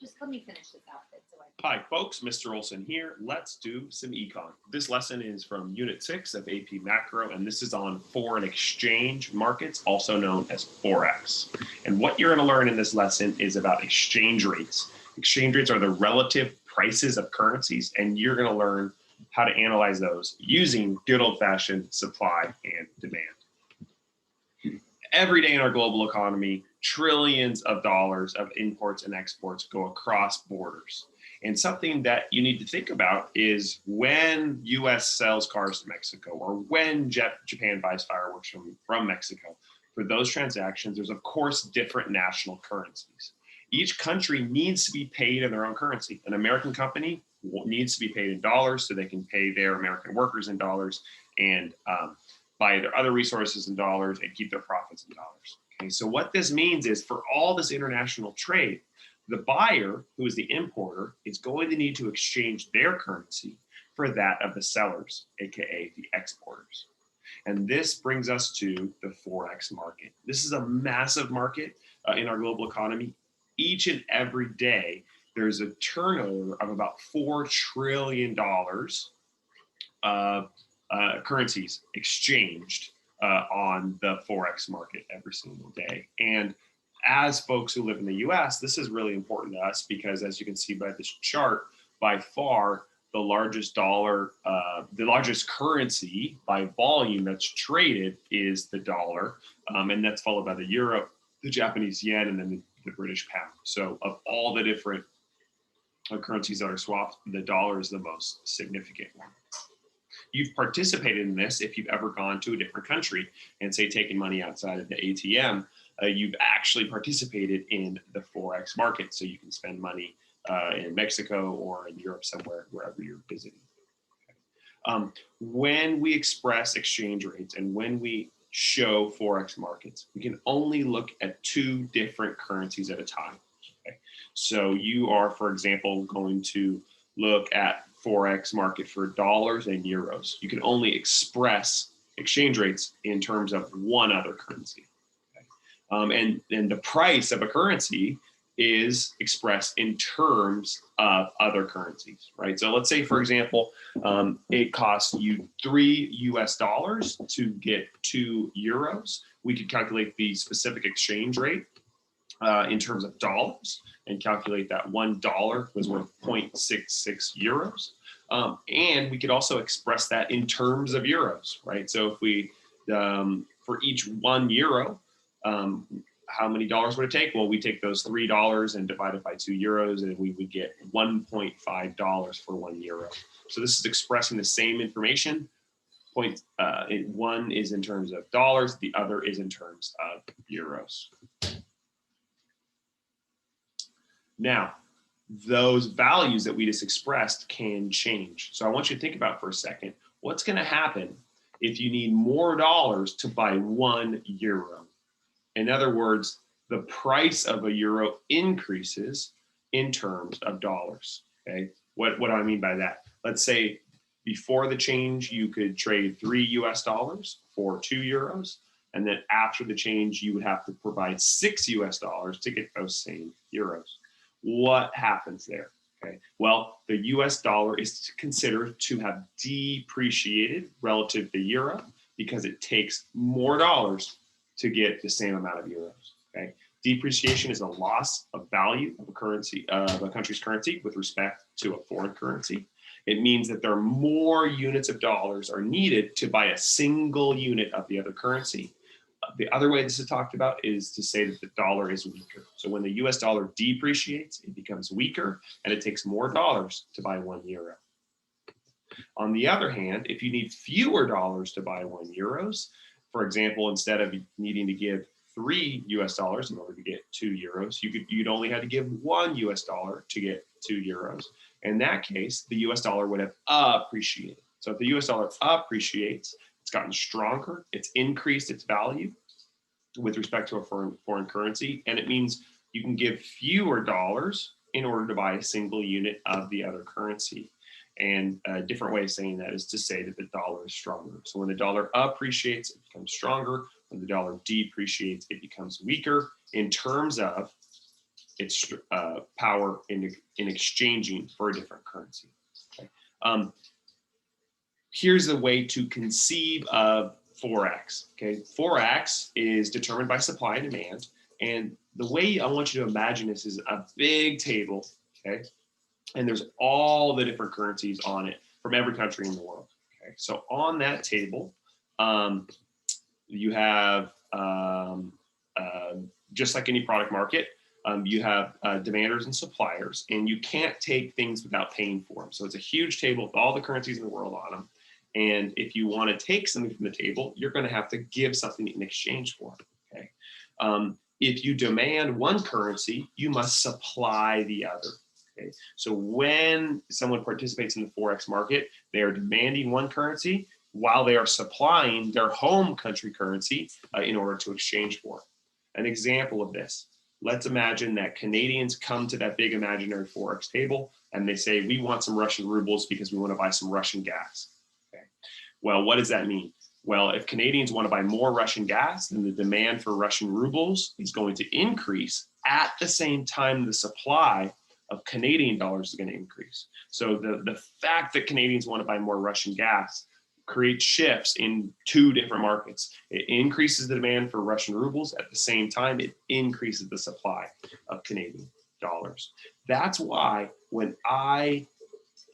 Just let me finish this outfit. Hi folks, Mr. Olson here. Let's do some econ. This lesson is from Unit 6 of AP Macro, and this is on foreign exchange markets, also known as Forex. And what you're going to learn in this lesson is about exchange rates. Exchange rates are the relative prices of currencies, and you're going to learn how to analyze those using good old-fashioned supply and demand. Every day in our global economy, trillions of dollars of imports and exports go across borders. And something that you need to think about is when US sells cars to Mexico, or when Japan buys fireworks from Mexico. For those transactions, there's of course different national currencies. Each country needs to be paid in their own currency. An American company needs to be paid in dollars so they can pay their American workers in dollars and buy their other resources in dollars and keep their profits in dollars. Okay, so what this means is for all this international trade, the buyer, who is the importer, is going to need to exchange their currency for that of the sellers, aka the exporters. And this brings us to the Forex market. This is a massive market in our global economy. Each and every day, there's a turnover of about $4 trillion of currencies exchanged on the Forex market every single day. And as folks who live in the US, this is really important to us because, as you can see by this chart, by far the largest the largest currency by volume that's traded is the dollar, and that's followed by the euro, the Japanese yen, and then the British pound. So of all the different currencies that are swapped, the dollar is the most significant one. You've participated in this if you've ever gone to a different country and say taken money outside of the ATM. You've actually participated in the Forex market, so you can spend money in Mexico or in Europe somewhere, wherever you're visiting. Okay. When we express exchange rates and when we show Forex markets, we can only look at two different currencies at a time. Okay. So you are, for example, going to look at Forex market for dollars and euros. You can only express exchange rates in terms of one other currency. And the price of a currency is expressed in terms of other currencies, right? So let's say, for example, it costs you $3 to get 2 euros. We could calculate the specific exchange rate in terms of dollars and calculate that $1 was worth 0.66 euros. And we could also express that in terms of euros, right? So if we, for each 1 euro, how many dollars would it take? Well, we take those $3 and divide it by 2 euros, and we would get $1.5 for 1 euro. So this is expressing the same information. One is in terms of dollars, the other is in terms of euros. Now, those values that we just expressed can change. So I want you to think about for a second, what's going to happen if you need more dollars to buy 1 euro? In other words, the price of a euro increases in terms of dollars. Okay, what do I mean by that? Let's say before the change, you could trade $3 for 2 euros. And then after the change, you would have to provide $6 to get those same euros. What happens there? Okay, well, the US dollar is considered to have depreciated relative to the euro because it takes more dollars to get the same amount of euros. Okay, depreciation is a loss of value of a currency, of a country's currency with respect to a foreign currency. It means that there are more units of dollars are needed to buy a single unit of the other currency. The other way this is talked about is to say that the dollar is weaker. So when the US dollar depreciates, it becomes weaker and it takes more dollars to buy 1 euro. On the other hand, if you need fewer dollars to buy 1 euros, for example, instead of needing to give $3 in order to get 2 euros, you'd only have to give $1 to get 2 euros. In that case, the US dollar would have appreciated. So if the US dollar appreciates, it's gotten stronger, it's increased its value with respect to a foreign currency, and it means you can give fewer dollars in order to buy a single unit of the other currency. And a different way of saying that is to say that the dollar is stronger. So when the dollar appreciates, it becomes stronger. When the dollar depreciates, it becomes weaker in terms of its power in exchanging for a different currency. Okay? Here's a way to conceive of Forex. Okay, Forex is determined by supply and demand, and the way I want you to imagine this is a big table. Okay, and there's all the different currencies on it from every country in the world. Okay, so on that table, you have just like any product market, you have demanders and suppliers, and you can't take things without paying for them. So it's a huge table with all the currencies in the world on them. And if you want to take something from the table, you're going to have to give something in exchange for it. Okay. If you demand one currency, you must supply the other. Okay. So when someone participates in the Forex market, they are demanding one currency while they are supplying their home country currency in order to exchange for it. An example of this, let's imagine that Canadians come to that big imaginary Forex table and they say, we want some Russian rubles because we want to buy some Russian gas. Okay. Well, what does that mean? Well, if Canadians want to buy more Russian gas, then the demand for Russian rubles is going to increase at the same time the supply of Canadian dollars is going to increase. So the fact that Canadians want to buy more Russian gas creates shifts in two different markets. It increases the demand for Russian rubles. At the same time, it increases the supply of Canadian dollars. That's why when I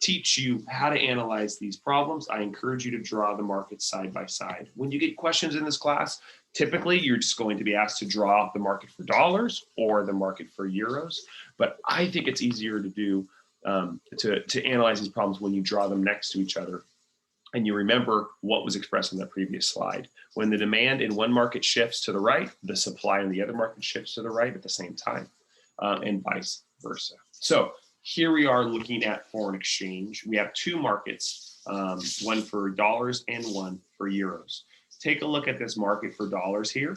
teach you how to analyze these problems, I encourage you to draw the markets side by side. When you get questions in this class, typically you're just going to be asked to draw the market for dollars or the market for euros. But I think it's easier to do to analyze these problems when you draw them next to each other. And you remember what was expressed in the previous slide. When the demand in one market shifts to the right, the supply in the other market shifts to the right at the same time, and vice versa. So here we are looking at foreign exchange. We have two markets, one for dollars and one for euros. Take a look at this market for dollars here.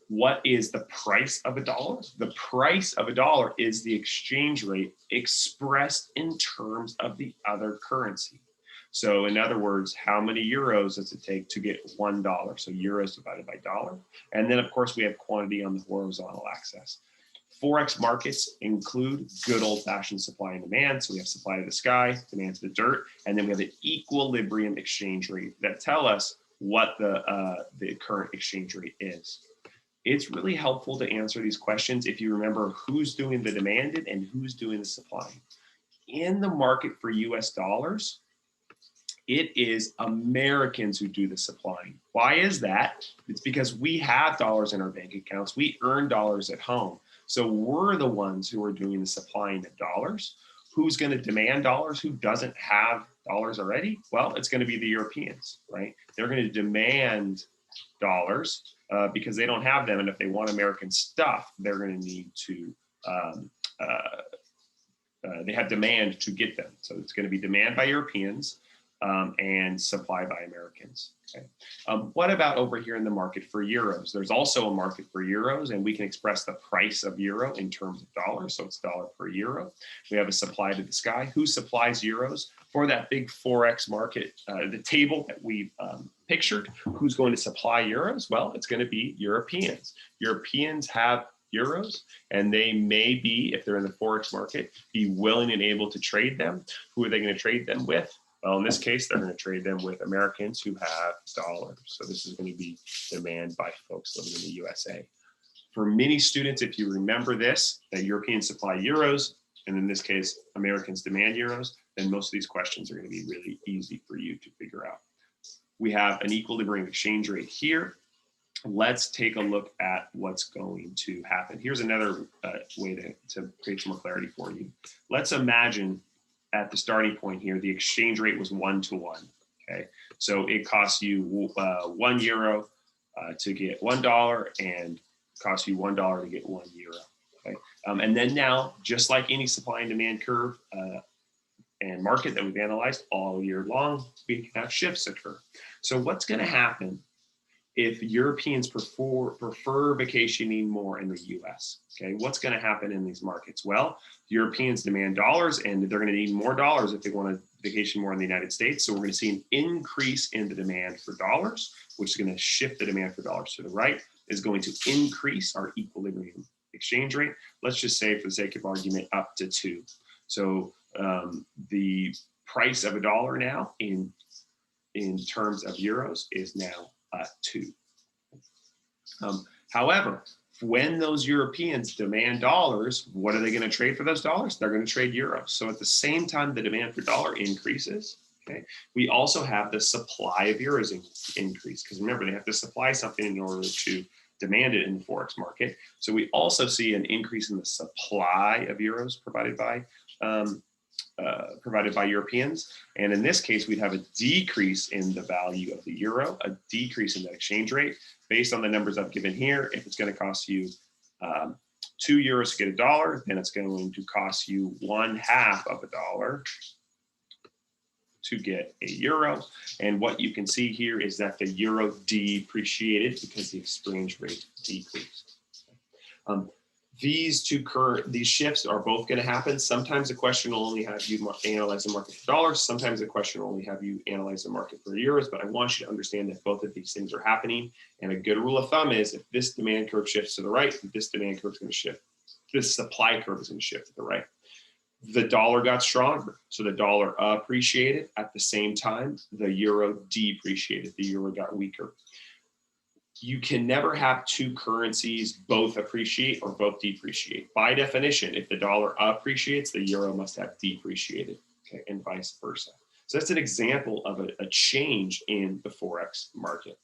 What is the price of a dollar? The price of a dollar is the exchange rate expressed in terms of the other currency. So in other words, how many euros does it take to get $1? So euros divided by dollar. And then of course we have quantity on the horizontal axis. Forex markets include good old-fashioned supply and demand. So we have supply to the sky, demand to the dirt, and then we have an equilibrium exchange rate that tell us what the current exchange rate is. It's really helpful to answer these questions if you remember who's doing the demanded and who's doing the supply. In the market for US dollars, it is Americans who do the supplying. Why is that? It's because we have dollars in our bank accounts. We earn dollars at home. So we're the ones who are doing the supplying of dollars. Who's going to demand dollars? Who doesn't have dollars already? Well, it's going to be the Europeans, right? They're going to demand dollars because they don't have them. And if they want American stuff, they're going to need to, they have demand to get them. So it's going to be demand by Europeans and supply by Americans. Okay. What about over here in the market for euros? There's also a market for euros, and we can express the price of euro in terms of dollars. So it's dollar per euro. We have a supply to the sky. Who supplies euros? For that big Forex market, the table that we pictured, who's going to supply euros? Well, it's going to be Europeans. Europeans have euros, and they may be, if they're in the Forex market, be willing and able to trade them. Who are they going to trade them with? Well, in this case, they're going to trade them with Americans who have dollars. So this is going to be demand by folks living in the USA. For many students, if you remember this, that Europeans supply euros, and in this case, Americans demand euros, then most of these questions are going to be really easy for you to figure out. We have an equilibrium exchange rate here. Let's take a look at what's going to happen. Here's another way to create some more clarity for you. Let's imagine at the starting point here, the exchange rate was 1-to-1. Okay, so it costs you €1 to get $1, and costs you $1 to get €1. Okay, and then now, just like any supply and demand curve and market that we've analyzed all year long, we can have shifts occur. So what's going to happen if Europeans prefer vacationing more in the US? Okay, what's going to happen in these markets? Well, Europeans demand dollars, and they're going to need more dollars if they want to vacation more in the United States. So we're going to see an increase in the demand for dollars, which is going to shift the demand for dollars to the right, is going to increase our equilibrium exchange rate. Let's just say, for the sake of argument, up to 2. So the price of $1 now in terms of euros is now 2. However, when those Europeans demand dollars, what are they going to trade for those dollars? They're going to trade euros. So at the same time the demand for dollar increases, okay, we also have the supply of euros increase, because remember, they have to supply something in order to demand it in the Forex market. So we also see an increase in the supply of euros provided by Europeans. And in this case, we'd have a decrease in the value of the euro, a decrease in that exchange rate. Based on the numbers I've given here, if it's going to cost you 2 euros to get $1, then it's going to cost you 1/2 of $1 to get a euro. And what you can see here is that the euro depreciated because the exchange rate decreased. These shifts are both going to happen. Sometimes the question will only have you analyze the market for dollars. Sometimes the question will only have you analyze the market for euros. But I want you to understand that both of these things are happening. And a good rule of thumb is, if this demand curve shifts to the right, this demand curve is going to shift. This supply curve is going to shift to the right. The dollar got stronger, so the dollar appreciated. At the same time, the euro depreciated. The euro got weaker. You can never have two currencies both appreciate or both depreciate. By definition, if the dollar appreciates, the euro must have depreciated, okay, and vice versa. So that's an example of a change in the Forex market.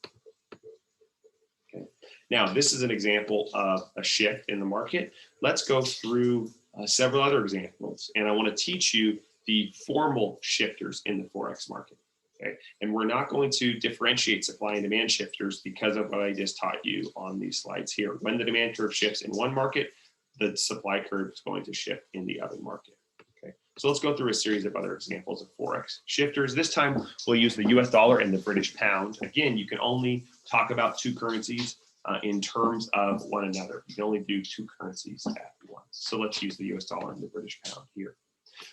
Okay. Now, this is an example of a shift in the market. Let's go through several other examples, and I want to teach you the formal shifters in the Forex market. Okay. And we're not going to differentiate supply and demand shifters because of what I just taught you on these slides here. When the demand curve shifts in one market, the supply curve is going to shift in the other market. Okay. So let's go through a series of other examples of Forex shifters. This time we'll use the US dollar and the British pound. Again, you can only talk about two currencies in terms of one another. You can only do two currencies at once. So let's use the US dollar and the British pound here.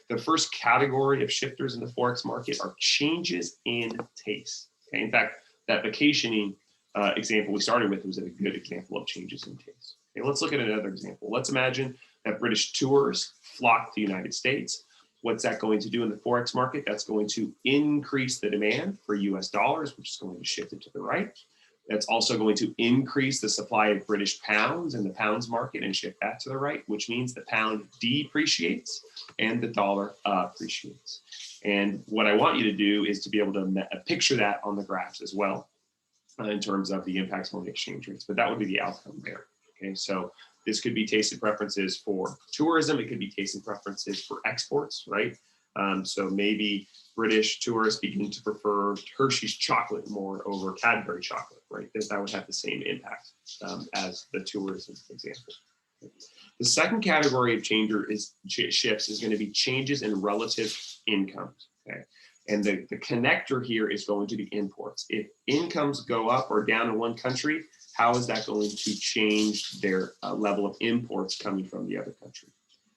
The first category of shifters in the Forex market are changes in taste. Okay? In fact, that vacationing example we started with was a good example of changes in taste. Okay, let's look at another example. Let's imagine that British tourists flock to the United States. What's that going to do in the Forex market? That's going to increase the demand for US dollars, which is going to shift it to the right. That's also going to increase the supply of British pounds in the pounds market and shift that to the right, which means the pound depreciates and the dollar appreciates. And what I want you to do is to be able to picture that on the graphs as well in terms of the impacts on the exchange rates. But that would be the outcome there. Okay, so this could be taste and preferences for tourism. It could be taste and preferences for exports, right? So maybe British tourists begin to prefer Hershey's chocolate more over Cadbury chocolate, right? That would have the same impact as the tourism example. The second category of shifts is going to be changes in relative incomes, okay? And the connector here is going to be imports. If incomes go up or down in one country, how is that going to change their level of imports coming from the other country?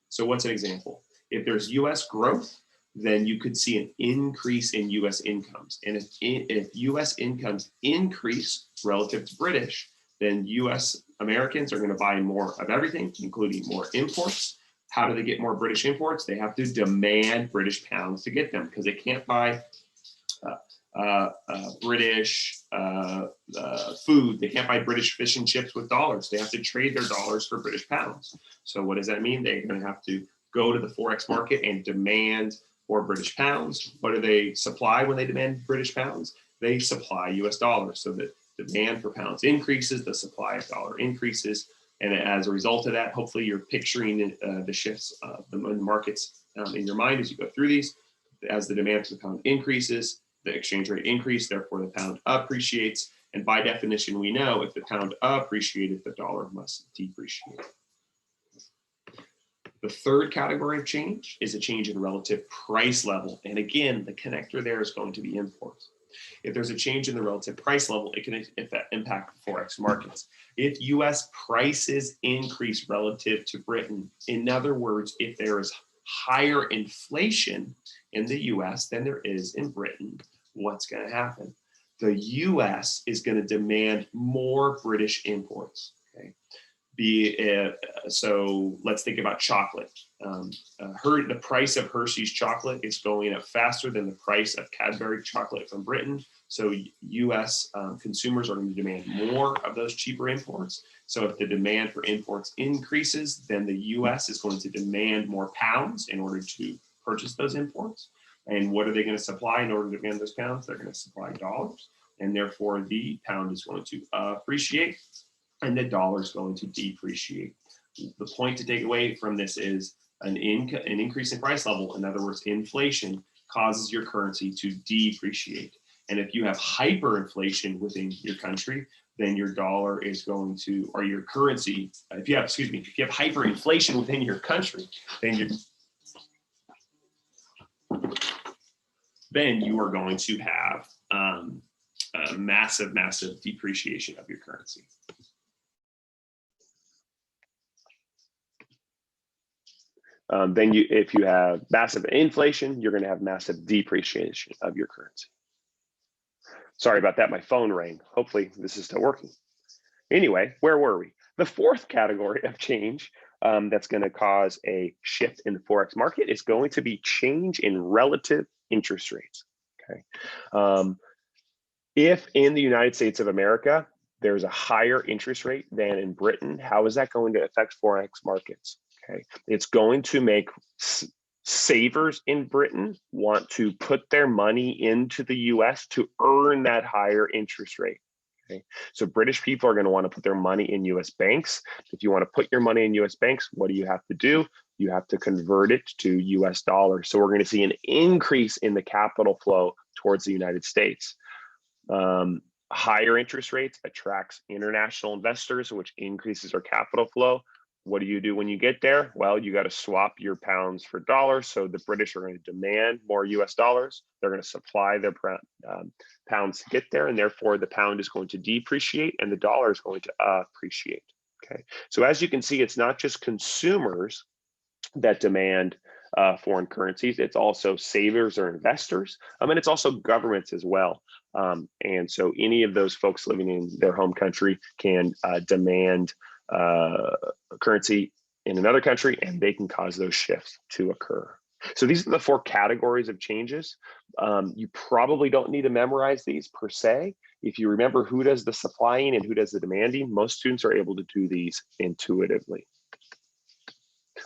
So what's an example? If there's US growth, then you could see an increase in US incomes. And if US incomes increase relative to British, then US Americans are going to buy more of everything, including more imports. How do they get more British imports? They have to demand British pounds to get them, because they can't buy British food. They can't buy British fish and chips with dollars. They have to trade their dollars for British pounds. So what does that mean? They're going to have to go to the Forex market and demand for British pounds. What do they supply when they demand British pounds? They supply US dollars. So the demand for pounds increases, the supply of dollar increases. And as a result of that, hopefully you're picturing the shifts of the markets in your mind as you go through these. As the demand for the pound increases, the exchange rate increases, therefore the pound appreciates. And by definition, we know if the pound appreciated, the dollar must depreciate. The third category of change is a change in relative price level. And again, the connector there is going to be imports. If there's a change in the relative price level, it can impact the Forex markets. If US prices increase relative to Britain, in other words, if there is higher inflation in the US than there is in Britain, what's going to happen? The US is going to demand more British imports. Okay? So let's think about chocolate. The price of Hershey's chocolate is going up faster than the price of Cadbury chocolate from Britain. So U.S. Consumers are going to demand more of those cheaper imports. So if the demand for imports increases, then the U.S. is going to demand more pounds in order to purchase those imports. And what are they going to supply in order to demand those pounds? They're going to supply dollars. And therefore, the pound is going to appreciate and the dollar is going to depreciate. The point to take away from this is an increase in price level, in other words, inflation, causes your currency to depreciate. And if you have hyperinflation within your country, then your dollar is going to, or your currency, if you have hyperinflation within your country, then you are going to have a massive depreciation of your currency. If you have massive inflation, you're going to have massive depreciation of your currency. Sorry about that, my phone rang. Hopefully this is still working. Anyway, where were we? The fourth category of change that's going to cause a shift in the Forex market is going to be change in relative interest rates. Okay. If in the United States of America, there's a higher interest rate than in Britain, how is that going to affect Forex markets? Okay, it's going to make savers in Britain want to put their money into the US to earn that higher interest rate. Okay, so British people are going to want to put their money in US banks. If you want to put your money in US banks, what do you have to do? You have to convert it to US dollars. So we're going to see an increase in the capital flow towards the United States. Higher interest rates attracts international investors, which increases our capital flow. What do you do when you get there? Well, you got to swap your pounds for dollars. So the British are going to demand more US dollars. They're going to supply their pounds to get there. And therefore, the pound is going to depreciate and the dollar is going to appreciate. Okay. So as you can see, it's not just consumers that demand foreign currencies. It's also savers or investors. And it's also governments as well. And so any of those folks living in their home country can demand currency in another country, and they can cause those shifts to occur. So these are the four categories of changes. You probably don't need to memorize these per se. If you remember who does the supplying and who does the demanding, most students are able to do these intuitively.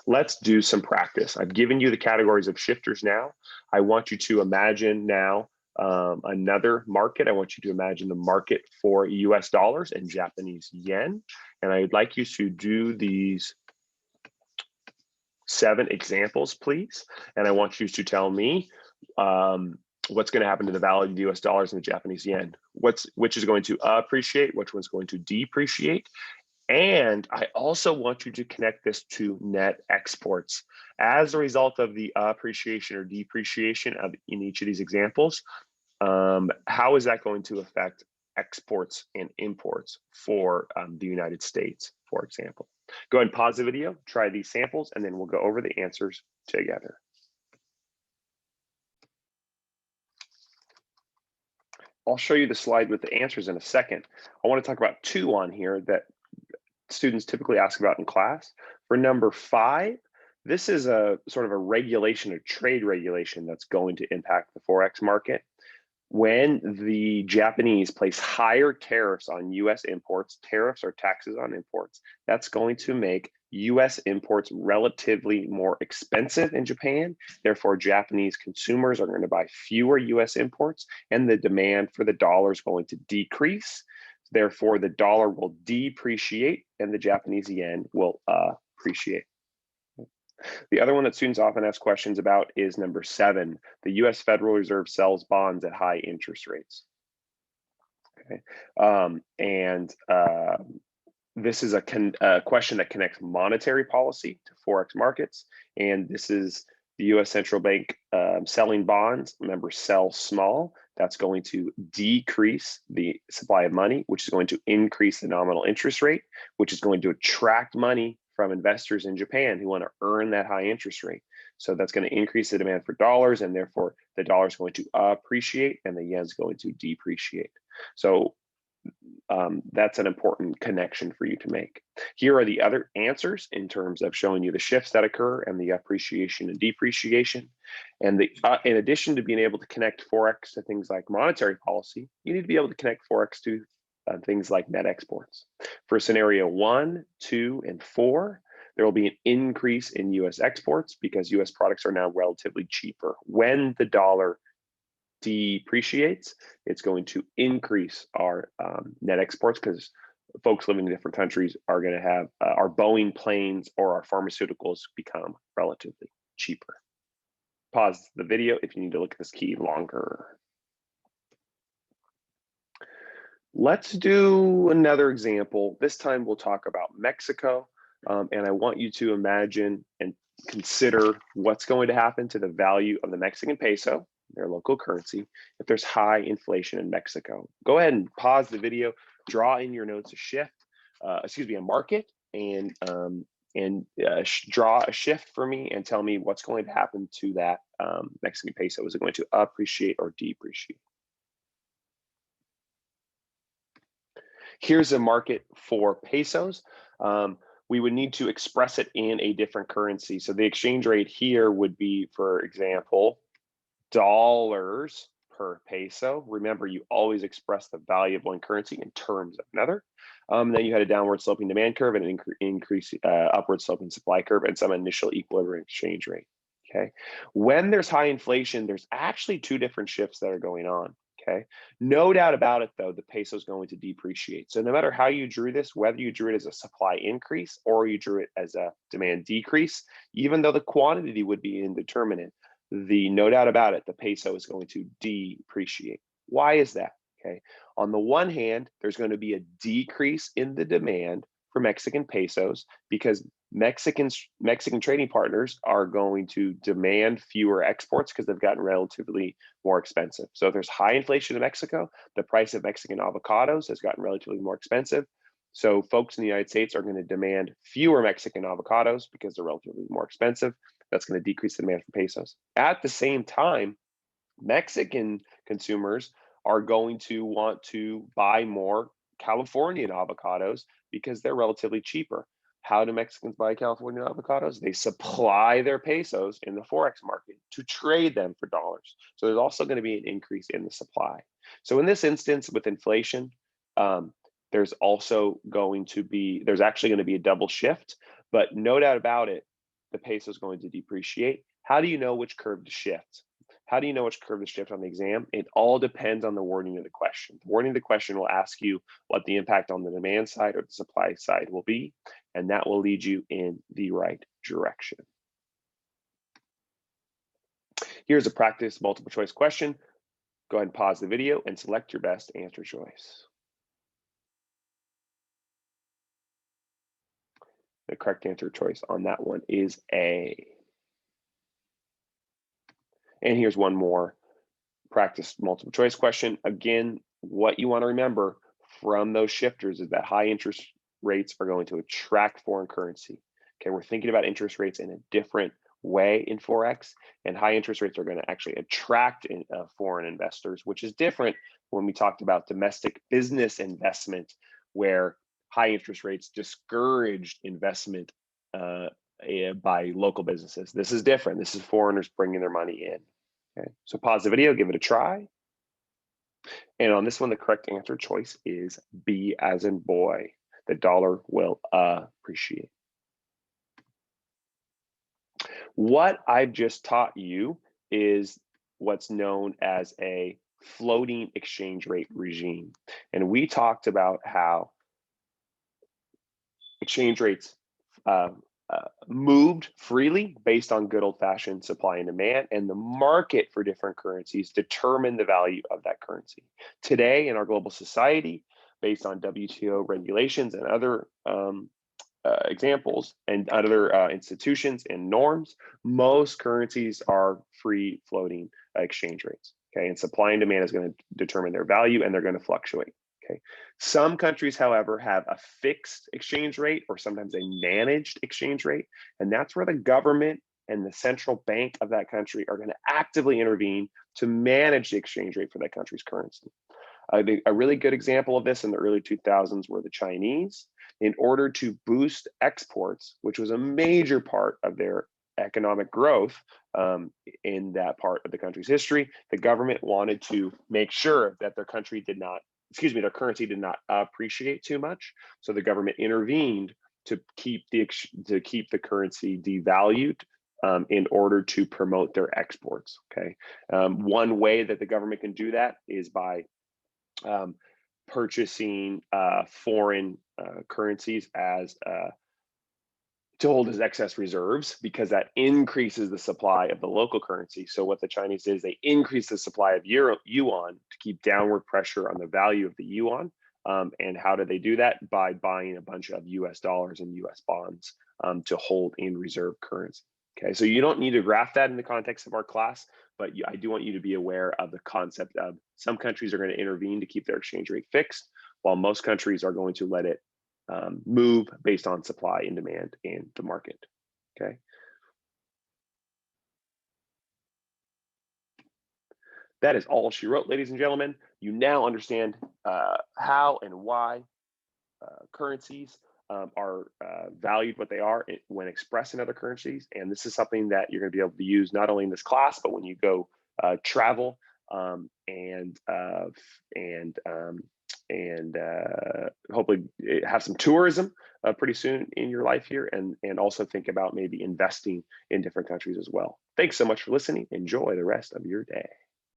Let's do some practice. I've given you the categories of shifters now. I want you to imagine now another market. I want you to imagine the market for US dollars and Japanese yen. And I'd like you to do these 7 examples, please. And I want you to tell me what's going to happen to the value of the US dollars and the Japanese yen. Which is going to appreciate, which one's going to depreciate. And I also want you to connect this to net exports. As a result of the appreciation or depreciation in each of these examples, how is that going to affect exports and imports for the United States, for example? Go ahead and pause the video, try these samples, and then we'll go over the answers together. I'll show you the slide with the answers in a second. I want to talk about 2 on here that students typically ask about in class. For number 5, this is a sort of a regulation, a trade regulation that's going to impact the Forex market. When the Japanese place higher tariffs on US imports, tariffs are taxes on imports, that's going to make US imports relatively more expensive in Japan. Therefore, Japanese consumers are going to buy fewer US imports and the demand for the dollar is going to decrease. Therefore, the dollar will depreciate and the Japanese yen will appreciate. The other one that students often ask questions about is number 7. The US Federal Reserve sells bonds at high interest rates. Okay. This is a question that connects monetary policy to Forex markets. And this is the US Central Bank selling bonds. Remember, sell small. That's going to decrease the supply of money, which is going to increase the nominal interest rate, which is going to attract money from investors in Japan who want to earn that high interest rate. So that's going to increase the demand for dollars, and therefore the dollar is going to appreciate and the yen is going to depreciate. So that's an important connection for you to make. Here are the other answers in terms of showing you the shifts that occur and the appreciation and depreciation. And in addition to being able to connect Forex to things like monetary policy, you need to be able to connect Forex to things like net exports. For scenario 1, 2, and 4, there will be an increase in US exports because US products are now relatively cheaper. When the dollar depreciates, it's going to increase our net exports because folks living in different countries are going to have our Boeing planes or our pharmaceuticals become relatively cheaper. Pause the video if you need to look at this key longer. Let's do another example. This time we'll talk about Mexico, and I want you to imagine and consider what's going to happen to the value of the Mexican peso, their local currency, if there's high inflation in Mexico. Go ahead and pause the video, draw in your notes a market, and draw a shift for me and tell me what's going to happen to that Mexican peso. Is it going to appreciate or depreciate? Here's a market for pesos. We would need to express it in a different currency. So the exchange rate here would be, for example, dollars per peso. Remember, you always express the value of one currency in terms of another. Then you had a downward sloping demand curve and an upward sloping supply curve and some initial equilibrium exchange rate. Okay. When there's high inflation, there's actually two different shifts that are going on. Okay. No doubt about it, though, the peso is going to depreciate. So no matter how you drew this, whether you drew it as a supply increase or you drew it as a demand decrease, even though the quantity would be indeterminate, no doubt about it, the peso is going to depreciate. Why is that? Okay. On the one hand, there's going to be a decrease in the demand for Mexican pesos because Mexican trading partners are going to demand fewer exports because they've gotten relatively more expensive. So if there's high inflation in Mexico, the price of Mexican avocados has gotten relatively more expensive. So folks in the United States are going to demand fewer Mexican avocados because they're relatively more expensive. That's going to decrease the demand for pesos. At the same time, Mexican consumers are going to want to buy more Californian avocados because they're relatively cheaper. How do Mexicans buy California avocados? They supply their pesos in the Forex market to trade them for dollars. So there's also going to be an increase in the supply. So in this instance, with inflation, there's actually going to be a double shift, but no doubt about it, the peso is going to depreciate. How do you know which curve to shift? How do you know which curve to shift on the exam? It all depends on the wording of the question. The wording of the question will ask you what the impact on the demand side or the supply side will be, and that will lead you in the right direction. Here's a practice multiple choice question. Go ahead and pause the video and select your best answer choice. The correct answer choice on that one is A. And here's one more practice multiple choice question. Again, what you want to remember from those shifters is that high interest rates are going to attract foreign currency. Okay, we're thinking about interest rates in a different way in Forex, and high interest rates are going to actually attract foreign investors, which is different when we talked about domestic business investment, where high interest rates discouraged investment by local businesses. This is different. This is foreigners bringing their money in. Okay, so pause the video, give it a try. And on this one, the correct answer choice is B as in boy. The dollar will appreciate. What I've just taught you is what's known as a floating exchange rate regime. And we talked about how exchange rates moved freely based on good old-fashioned supply and demand, and the market for different currencies determine the value of that currency. Today in our global society, based on WTO regulations and other examples and other institutions and norms, most currencies are free floating exchange rates. Okay, and supply and demand is going to determine their value, and they're going to fluctuate. Okay. Some countries, however, have a fixed exchange rate or sometimes a managed exchange rate, and that's where the government and the central bank of that country are going to actively intervene to manage the exchange rate for that country's currency. I think a really good example of this in the early 2000s were the Chinese. In order to boost exports, which was a major part of their economic growth in that part of the country's history, the government wanted to make sure that their country did not, excuse me, their currency did not appreciate too much. So the government intervened to keep the currency devalued in order to promote their exports. Okay, one way that the government can do that is by purchasing foreign currencies as to hold as excess reserves, because that increases the supply of the local currency. So what the Chinese did is they increase the supply of yuan to keep downward pressure on the value of the yuan. And how do they do that? By buying a bunch of US dollars and US bonds to hold in reserve currency. Okay, so you don't need to graph that in the context of our class, but I do want you to be aware of the concept of some countries are going to intervene to keep their exchange rate fixed, while most countries are going to let it move based on supply and demand in the market. Okay. That is all she wrote, ladies and gentlemen. You now understand how and why currencies are valued what they are when expressed in other currencies. And this is something that you're going to be able to use not only in this class, but when you go travel and hopefully have some tourism pretty soon in your life here, and also think about maybe investing in different countries as well. Thanks so much for listening. Enjoy the rest of your day.